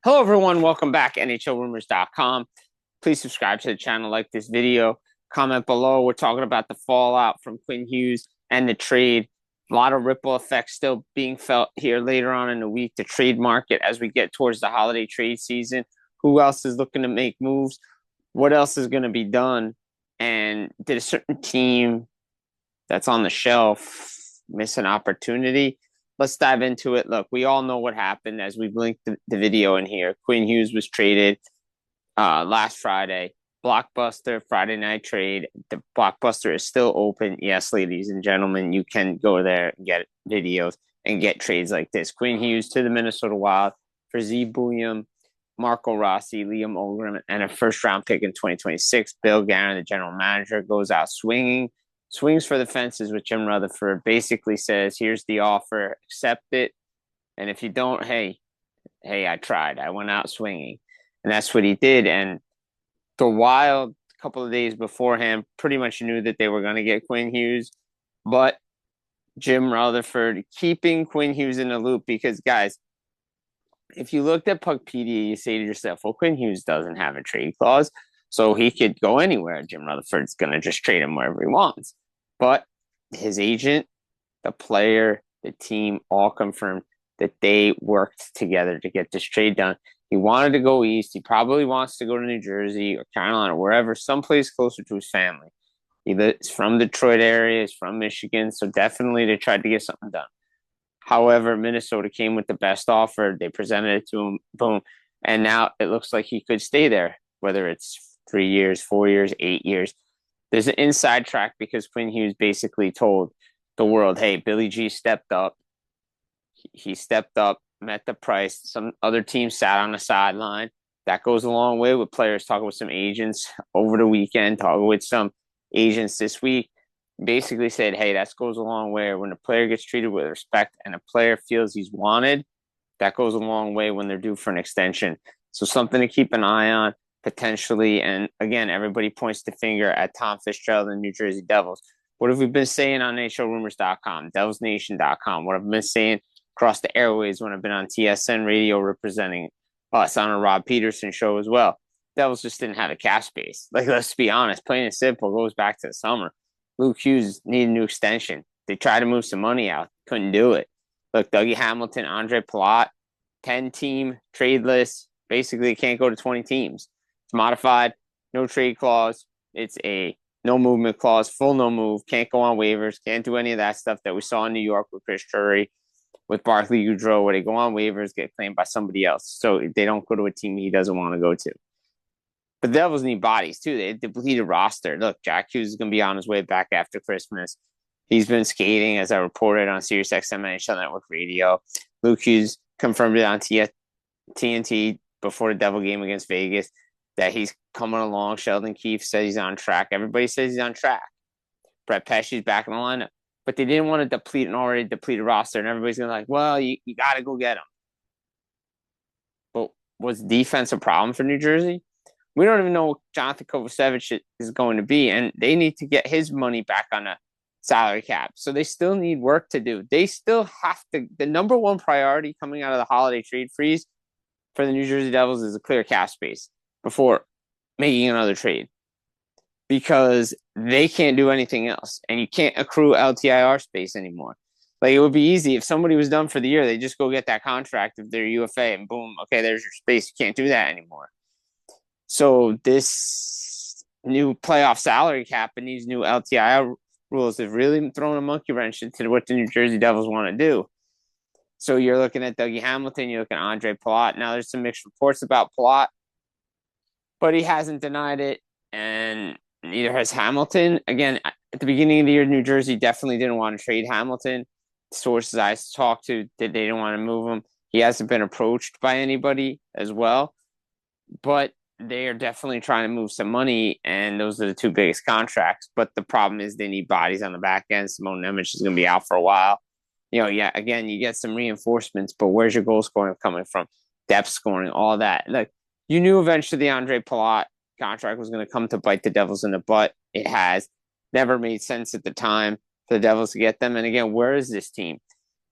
Hello, everyone. Welcome back, NHLRumors.com. Please subscribe to the channel, like this video, comment below. We're talking about the fallout from Quinn Hughes and the trade. A lot of ripple effects still being felt here later on in the week. The trade market as we get towards the holiday trade season. Who else is looking to make moves? What else is going to be done? And did a certain team that's on the shelf miss an opportunity? Let's dive into it. Look, we all know what happened as we've linked the video in here. Quinn Hughes was traded last Friday. Blockbuster Friday night trade. The Blockbuster is still open. Yes, ladies and gentlemen, you can go there and get videos and get trades like this. Quinn Hughes to the Minnesota Wild for Z Bouillon, Marco Rossi, Liam Ogrim, and a first-round pick in 2026. Bill Guerin, the general manager, goes out swings for the fences with Jim Rutherford, basically says, here's the offer, accept it. And if you don't, hey, I tried. I went out swinging. And that's what he did. And the Wild, a couple of days beforehand, pretty much knew that they were going to get Quinn Hughes. But Jim Rutherford keeping Quinn Hughes in the loop because, guys, if you looked at Puckpedia, you say to yourself, well, Quinn Hughes doesn't have a trade clause, so he could go anywhere. Jim Rutherford's going to just trade him wherever he wants. But his agent, the player, the team all confirmed that they worked together to get this trade done. He wanted to go east. He probably wants to go to New Jersey or Carolina, wherever, someplace closer to his family. He's from Detroit area. He's from Michigan. So definitely they tried to get something done. However, Minnesota came with the best offer. They presented it to him. Boom. And now it looks like he could stay there, whether it's 3 years, 4 years, 8 years. There's an inside track because Quinn Hughes basically told the world, hey, Billy G stepped up. He stepped up, met the price. Some other teams sat on the sideline. That goes a long way with players talking with some agents over the weekend, talking with some agents this week. Basically said, hey, that goes a long way. When a player gets treated with respect and a player feels he's wanted, that goes a long way when they're due for an extension. So something to keep an eye on potentially. And again, everybody points the finger at Tom Fitzgerald and New Jersey Devils. What have we been saying on NHLRumors.com, DevilsNation.com? What I've been saying across the airways when I've been on TSN radio representing us on a Rob Peterson show as well. Devils just didn't have a cap space. Like, let's be honest, plain and simple, goes back to the summer. Luke Hughes needed a new extension. They tried to move some money out. Couldn't do it. Look, Dougie Hamilton, Andre Palat, 10-team trade list. Basically, it can't go to 20 teams. It's modified, no trade clause. It's a no movement clause, full no move. Can't go on waivers. Can't do any of that stuff that we saw in New York with Chris Drury, with Barclay Goodrow, where they go on waivers, get claimed by somebody else. So they don't go to a team he doesn't want to go to. But the Devils need bodies, too. They depleted roster. Look, Jack Hughes is going to be on his way back after Christmas. He's been skating, as I reported on SiriusXM NHL Network Radio. Luke Hughes confirmed it on TNT before the Devil game against Vegas that he's coming along. Sheldon Keefe says he's on track. Everybody says he's on track. Brett Pesci's back in the lineup. But they didn't want to deplete an already depleted roster, and everybody's going to like, well, you got to go get him. But was defense a problem for New Jersey? We don't even know what Jonathan Kovacevic is going to be, and they need to get his money back on a salary cap. So they still need work to do. They still have to. The number one priority coming out of the holiday trade freeze for the New Jersey Devils is a clear cap space before making another trade, because they can't do anything else, and you can't accrue LTIR space anymore. Like, it would be easy if somebody was done for the year, they just go get that contract if they're UFA, and boom, okay, there's your space. You can't do that anymore. So this new playoff salary cap and these new LTIR rules have really thrown a monkey wrench into what the New Jersey Devils want to do. So you're looking at Dougie Hamilton, you're looking at Andre Palat. Now there's some mixed reports about Palat, but he hasn't denied it, and neither has Hamilton. Again, at the beginning of the year, New Jersey definitely didn't want to trade Hamilton. Sources I talked to, they didn't want to move him. He hasn't been approached by anybody as well, but they are definitely trying to move some money, and those are the two biggest contracts. But the problem is they need bodies on the back end. Simone Nemec is going to be out for a while. Again, you get some reinforcements, but where's your goal scoring coming from? Depth scoring, all that. Like, you knew eventually the Andre Palat contract was going to come to bite the Devils in the butt. It has never made sense at the time for the Devils to get them. And again, where is this team?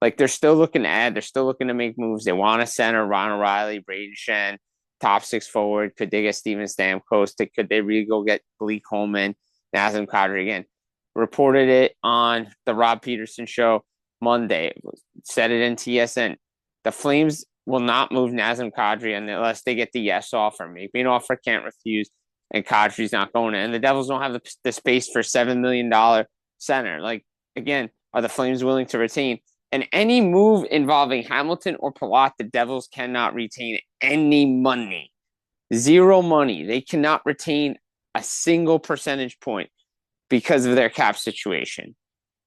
Like, they're still looking to add. They're still looking to make moves. They want a center, Ron O'Reilly, Braden Shen, top six forward. Could they get Steven Stamkos? Could they really go get Blake Holman, Nazem Kadri again? Reported it on the Rob Peterson show Monday. Said it in TSN. The Flames will not move Nazem Kadri unless they get the yes offer. Maybe an offer can't refuse, and Kadri's not going in. And the Devils don't have the space for $7 million center. Like, again, are the Flames willing to retain? And any move involving Hamilton or Palat, the Devils cannot retain any money. Zero money. They cannot retain a single percentage point because of their cap situation.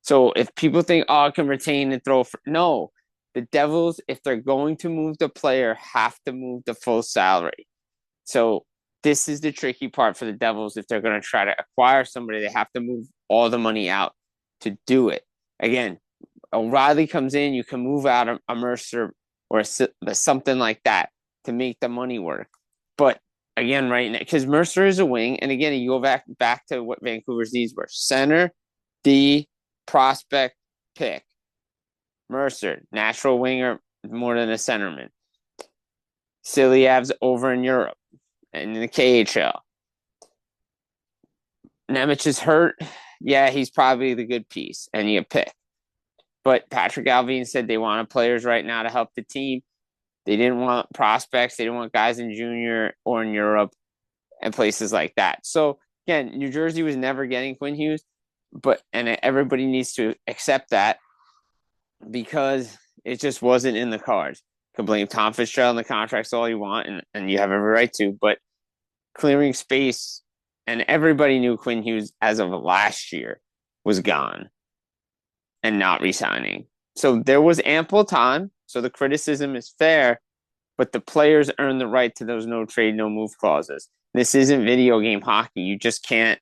So if people think, oh, I can retain and throw for no, the Devils, if they're going to move the player, have to move the full salary. So this is the tricky part for the Devils. If they're going to try to acquire somebody, they have to move all the money out to do it. Again, O'Reilly comes in, you can move out a Mercer or something like that to make the money work. But again, right now, because Mercer is a wing, and again, you go back to what Vancouver's needs were: center, D, prospect, pick. Mercer, natural winger, more than a centerman. Siliav's over in Europe and in the KHL. Nemec is hurt. Yeah, he's probably the good piece, and you pick. But Patrick Allvin said they wanted players right now to help the team. They didn't want prospects. They didn't want guys in junior or in Europe and places like that. So, again, New Jersey was never getting Quinn Hughes, and everybody needs to accept that because it just wasn't in the cards. You can blame Tom Fitzgerald and the contracts all you want, and you have every right to, but clearing space, and everybody knew Quinn Hughes as of last year was gone and not resigning. So there was ample time. So the criticism is fair, but the players earn the right to those no trade, no move clauses. This isn't video game hockey. You just can't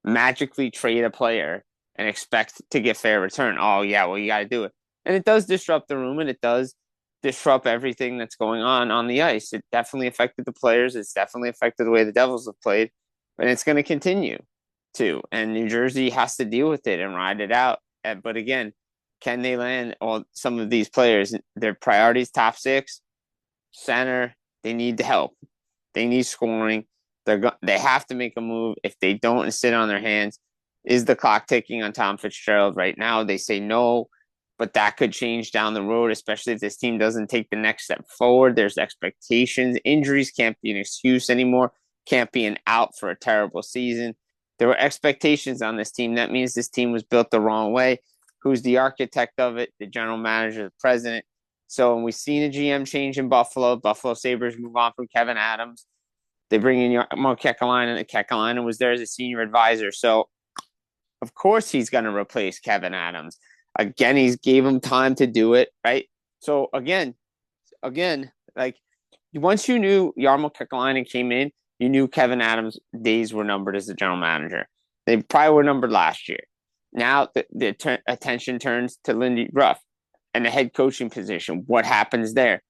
magically trade a player and expect to get fair return. Oh, yeah, well, you got to do it. And it does disrupt the room, and it does disrupt everything that's going on the ice. It definitely affected the players. It's definitely affected the way the Devils have played, and it's going to continue to. And New Jersey has to deal with it and ride it out. But again, can they land all some of these players? Their priorities, top six, center, they need the help. They need scoring. They have to make a move. If they don't and sit on their hands, is the clock ticking on Tom Fitzgerald right now? They say no, but that could change down the road, especially if this team doesn't take the next step forward. There's expectations. Injuries can't be an excuse anymore. Can't be an out for a terrible season. There were expectations on this team. That means this team was built the wrong way. Who's the architect of it? The general manager, the president. So when we've seen a GM change in Buffalo Sabres move on from Kevin Adams. They bring in Mark Kekalainen, and Kekalainen was there as a senior advisor. So, of course, he's going to replace Kevin Adams. Again, he's gave him time to do it, right? So, again, like, once you knew Jarmo Kekalainen came in, you knew Kevin Adams' days were numbered as the general manager. They probably were numbered last year. Now the attention turns to Lindy Ruff and the head coaching position. What happens there?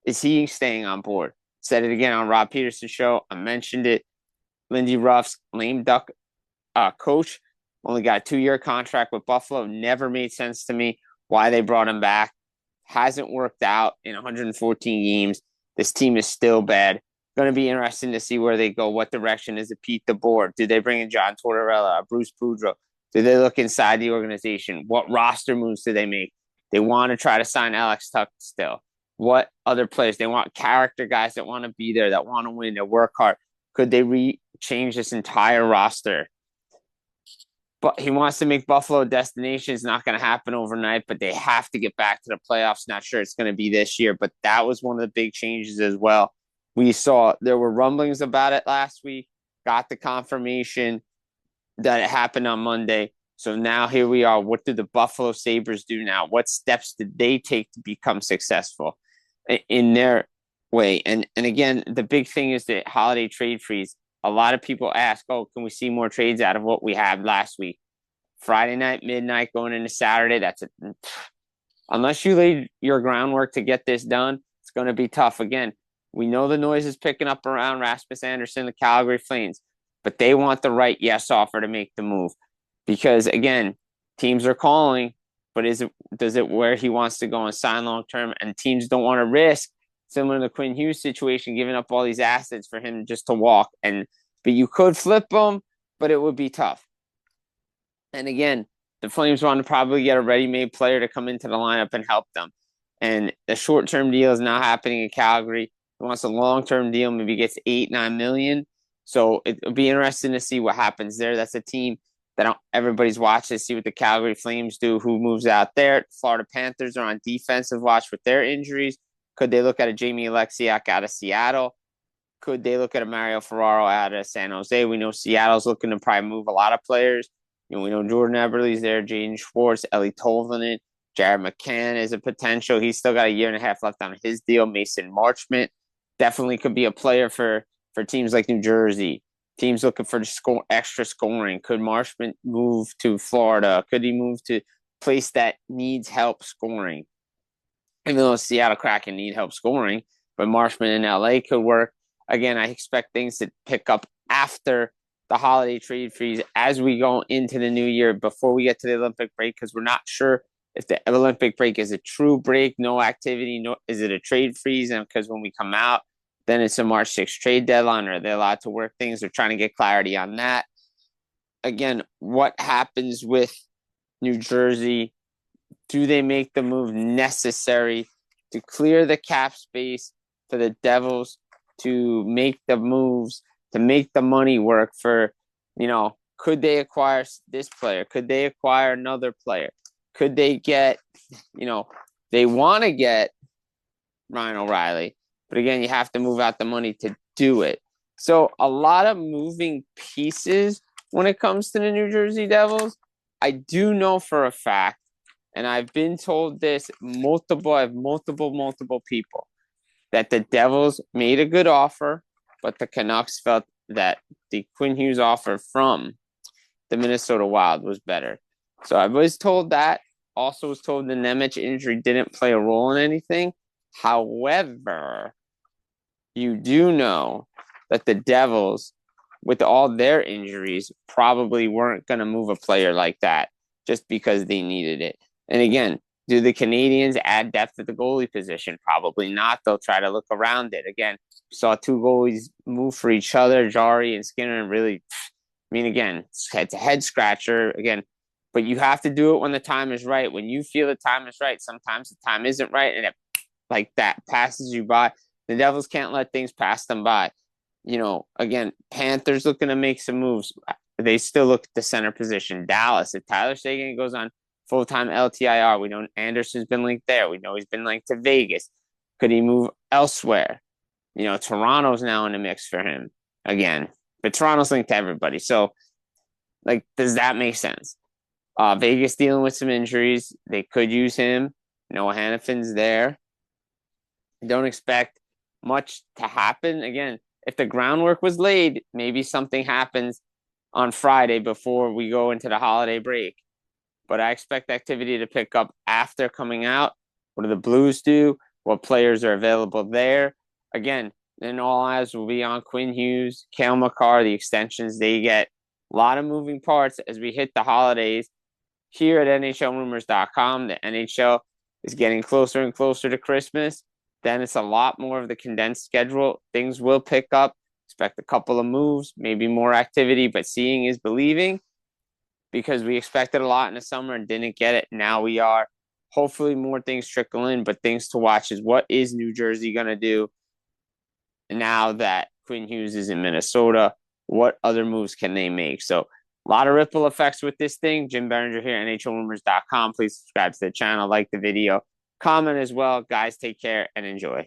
Is he staying on board? Said it again on Rob Peterson's show. I mentioned it. Lindy Ruff's lame duck coach only got a 2-year contract with Buffalo. Never made sense to me why they brought him back. Hasn't worked out in 114 games. This team is still bad. Going to be interesting to see where they go. What direction is it Pete DeBoer? Do they bring in John Tortorella, Bruce Boudreau? Do they look inside the organization? What roster moves do they make? They want to try to sign Alex Tuch still. What other players? They want character guys that want to be there, that want to win, that work hard. Could they change this entire roster? But he wants to make Buffalo a destination. It's not going to happen overnight, but they have to get back to the playoffs. Not sure it's going to be this year, but that was one of the big changes as well. We saw there were rumblings about it last week, got the confirmation that it happened on Monday. So now here we are. What do the Buffalo Sabres do now? What steps did they take to become successful in their way? And again, the big thing is the holiday trade freeze. A lot of people ask, oh, can we see more trades out of what we had last week? Friday night, midnight, going into Saturday, that's it. Unless you laid your groundwork to get this done, it's going to be tough. Again, we know the noise is picking up around Rasmus Andersson, the Calgary Flames, but they want the right yes offer to make the move. Because, again, teams are calling. but does it where he wants to go and sign long term? And teams don't want to risk, similar to the Quinn Hughes situation, giving up all these assets for him just to walk. But you could flip him, but it would be tough. And again, the Flames want to probably get a ready-made player to come into the lineup and help them. And the short-term deal is now happening in Calgary. He wants a long-term deal, maybe gets $8-9 million. So it'll be interesting to see what happens there. That's a team that everybody's watching to see what the Calgary Flames do, who moves out there. Florida Panthers are on defensive watch with their injuries. Could they look at a Jamie Alexiak out of Seattle? Could they look at a Mario Ferraro out of San Jose? We know Seattle's looking to probably move a lot of players. We know Jordan Eberle's there, Jaden Schwartz, Ellie Tolvanen, Jared McCann is a potential. He's still got a year and a half left on his deal. Mason Marchment definitely could be a player for teams like New Jersey. Teams looking for extra scoring. Could Marchment move to Florida? Could he move to a place that needs help scoring? Even though Seattle Kraken need help scoring, but Marchment in LA could work. Again, I expect things to pick up after the holiday trade freeze as we go into the new year before we get to the Olympic break, because we're not sure if the Olympic break is a true break, no activity, is it a trade freeze? And because when we come out, then it's a March 6th trade deadline. Are they allowed to work things? They're trying to get clarity on that. Again, what happens with New Jersey? Do they make the move necessary to clear the cap space for the Devils to make the moves, to make the money work for, could they acquire this player? Could they acquire another player? Could they get, they want to get Ryan O'Reilly, but again, you have to move out the money to do it. So a lot of moving pieces when it comes to the New Jersey Devils. I do know for a fact, and I've been told this multiple people, that the Devils made a good offer, but the Canucks felt that the Quinn Hughes offer from the Minnesota Wild was better. So I was told that. Also was told the Nemec injury didn't play a role in anything. However, you do know that the Devils, with all their injuries, probably weren't going to move a player like that just because they needed it. And again, do the Canadiens add depth at the goalie position? Probably not. They'll try to look around it. Again, we saw two goalies move for each other, Jari and Skinner, and really, again, it's a head scratcher. Again, but you have to do it when the time is right. When you feel the time is right, sometimes the time isn't right, and it like that passes you by. The Devils can't let things pass them by. Again, Panthers looking to make some moves. They still look at the center position. Dallas, if Tyler Seguin goes on full-time LTIR, we know Andersson's been linked there. We know he's been linked to Vegas. Could he move elsewhere? Toronto's now in the mix for him again. But Toronto's linked to everybody. So, does that make sense? Vegas dealing with some injuries. They could use him. Noah Hannafin's there. Don't expect much to happen. Again, if the groundwork was laid, maybe something happens on Friday before we go into the holiday break. But I expect activity to pick up after coming out. What do the Blues do? What players are available there? Again, then all eyes will be on Quinn Hughes, Cale Makar, the extensions they get. A lot of moving parts as we hit the holidays. Here at NHLRumors.com, the NHL is getting closer and closer to Christmas. Then it's a lot more of the condensed schedule. Things will pick up. Expect a couple of moves, maybe more activity, but seeing is believing, because we expected a lot in the summer and didn't get it. Now we are. Hopefully more things trickle in, but things to watch is what is New Jersey going to do now that Quinn Hughes is in Minnesota? What other moves can they make? So a lot of ripple effects with this thing. Jim Biringer here, NHLRumors.com. Please subscribe to the channel, like the video, comment as well. Guys, take care and enjoy.